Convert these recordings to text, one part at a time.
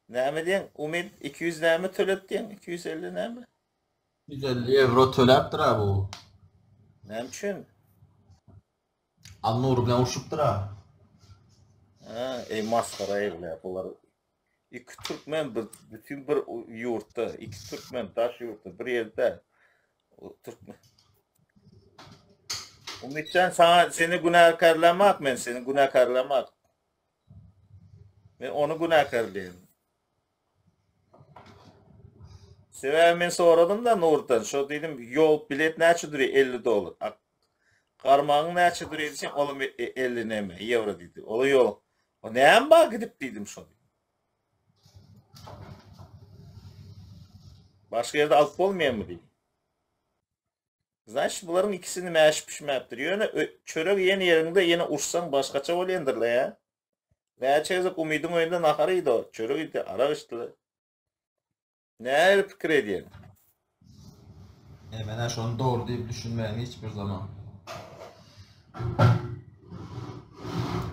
Näme diýen? Umid 200 näme tölet diýen? 250 näme? 150 euro töläpdir ha bu. Näme üçin? Al-Nur bilen urşupdyr ha. Ha, maskara eýler bular. İki Türkmen bütün bir yurtda, iki Türkmen taş yurtda bir yerde. O Türkmen. Umidcan sana seni günahkarlamak, men seni günahkarlamak. Men onu günahkarlayayım. Sebebi men soradım da Nurdan, şo dedim yol bilet näçe duruyor? 50 dolar. Qarmağın näçe duruyor desin, oğlum 50 näme euro dedi. O yol. O näme bak gidip dedim şo. Başka yerde alıp olmayan mı dedi. Значит, bunların ikisini məş pişmeptir. Yani çörek yeni yerinde yeni uçsan başkaça olayandırla ya. Näçe umidin oyunda naharıydı o. Çörek idi, ara içtiler. Ne fikir ediyorsun? Mene şonu doğru deyip düşünmeyen hiçbir zaman.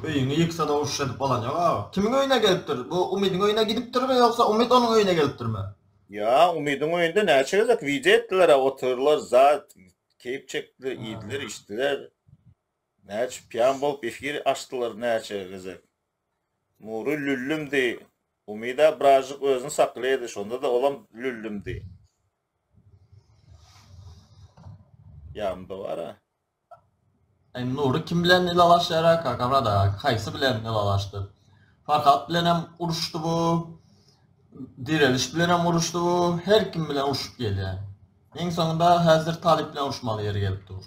Öyünü yıksa da uruş edip olan yok abi. Kimin öyüne geliptir? Bu Umid'in öyüne gidiptir mi yoksa Umid onun öyüne geliptir mi? Ya umidin oyunda näçe gezek video ettiler ha, otururlar zat, keyif çektiler, iydiler, içtiler. Näçe piyan bolup efir açtılar näçe gezek. Nuru lüllüm dey. Umida birazcık özünü saklaydı, şonda da olan lüllüm dey. Yanımda var ha. Nur'u kim bilen ilalaşarak kakavra da kaysı bilen ilalaştı. Farkat bilen hem uruştu bu. Direliş bilen hem uruştu bu. Her kim bilen uruşup geliyor. En sonunda hazır Talip bilen uruşmalı yeri gelip dur.